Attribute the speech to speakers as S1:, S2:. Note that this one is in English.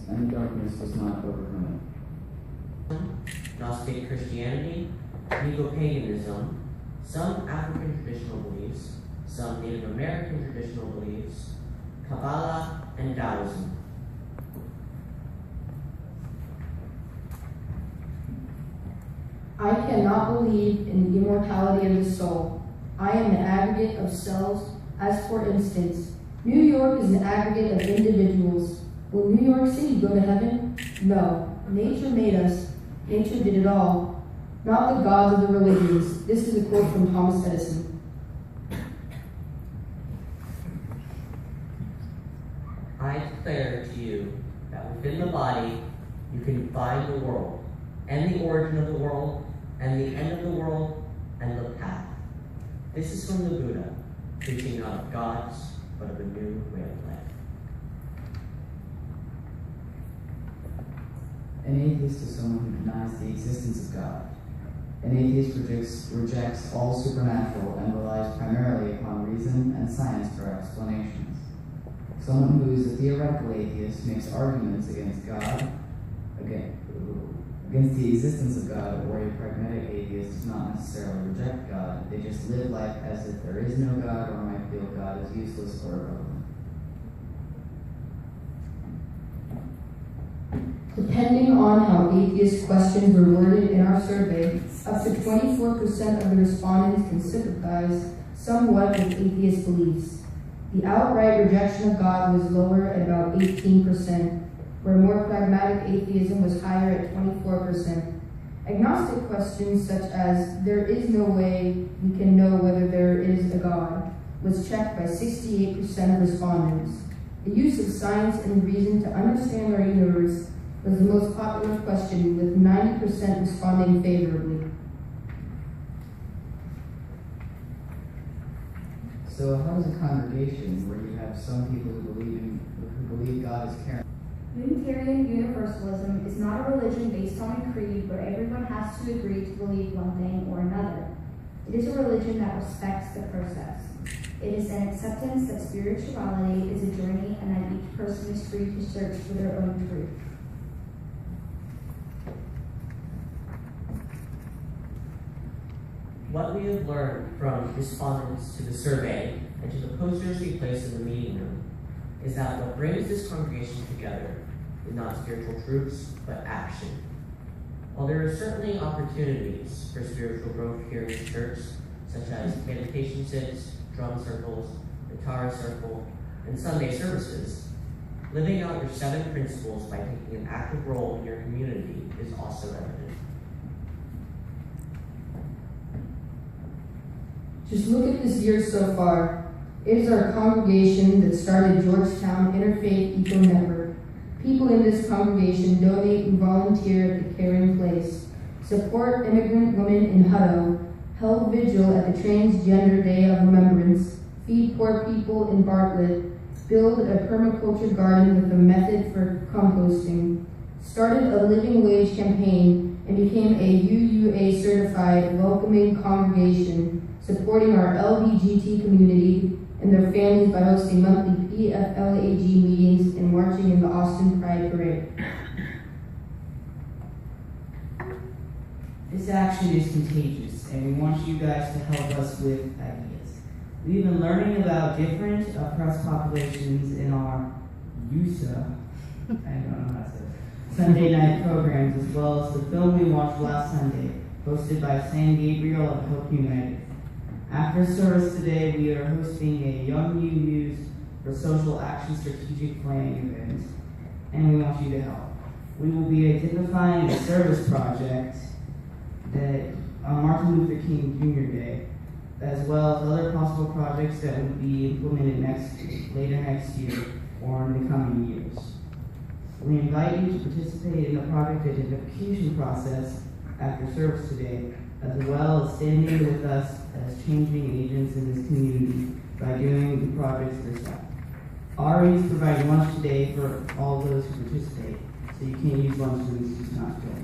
S1: and the darkness does not overcome it.
S2: Gnostic Christianity, Neopaganism, some African traditional beliefs, some Native American traditional beliefs, Kabbalah, and Taoism.
S3: I cannot believe in the immortality of the soul. I am an aggregate of cells, as for instance, New York is an aggregate of individuals. Will New York City go to heaven? No. Nature made us. Nature did it all. Not the gods of the religions. This is a quote from Thomas Edison.
S2: I declare to you that within the body you can find the world, and the origin of the world, and the end of the world, and the path. This is from the Buddha, preaching not of gods, but of a new way of life.
S1: An atheist is someone who denies the existence of God. An atheist rejects all supernatural and relies primarily upon reason and science for explanations. Someone who is a theoretical atheist makes arguments against God, against the existence of God, or a pragmatic atheist does not necessarily reject God. They just live life as if there is no God, or might feel God is useless or irrelevant.
S3: Depending on how atheist questions were worded in our survey, up to 24% of the respondents can sympathize somewhat with atheist beliefs. The outright rejection of God was lower at about 18%, where more pragmatic atheism was higher at 24%. Agnostic questions such as, there is no way we can know whether there is a God, was checked by 68% of respondents. The use of science and reason to understand our universe was the most popular question, with 90% responding favorably.
S1: So how is a congregation where you have some people who believe God is caring?
S4: Unitarian Universalism is not a religion based on a creed where everyone has to agree to believe one thing or another. It is a religion that respects the process. It is an acceptance that spirituality is a journey and that each person is free to search for their own truth.
S2: What we have learned from respondents to the survey and to the posters we placed in the meeting room is that what brings this congregation together is not spiritual truths, but action. While there are certainly opportunities for spiritual growth here in the church, such as meditation sits, drum circles, guitar circle, and Sunday services, living out your 7 principles by taking an active role in your community is also evident.
S3: Just look at this year so far. It is our congregation that started Georgetown Interfaith Eco Network. People in this congregation donate and volunteer at the Caring Place, support immigrant women in Hutto, held vigil at the Transgender Day of Remembrance, feed poor people in Bartlett, build a permaculture garden with a method for composting, started a living wage campaign, and became a UUA certified welcoming congregation, supporting our LBGT community and their families by hosting monthly PFLAG meetings and marching in the Austin Pride Parade.
S5: This action is contagious, and we want you guys to help us with ideas. We've been learning about different oppressed populations in our USA, I don't know how to say it, Sunday night programs, as well as the film we watched last Sunday, hosted by San Gabriel of Hope United. After service today, we are hosting a Young You Youth for Social Action Strategic Planning event, and we want you to help. We will be identifying a service project that on Martin Luther King Jr. Day, as well as other possible projects that would be implemented later next year or in the coming years. We invite you to participate in the project identification process after service today, as well as standing with us as changing agents in this community by doing the projects yourself. REs provide lunch today for all those who participate, so you can't use lunch when it's just not doing.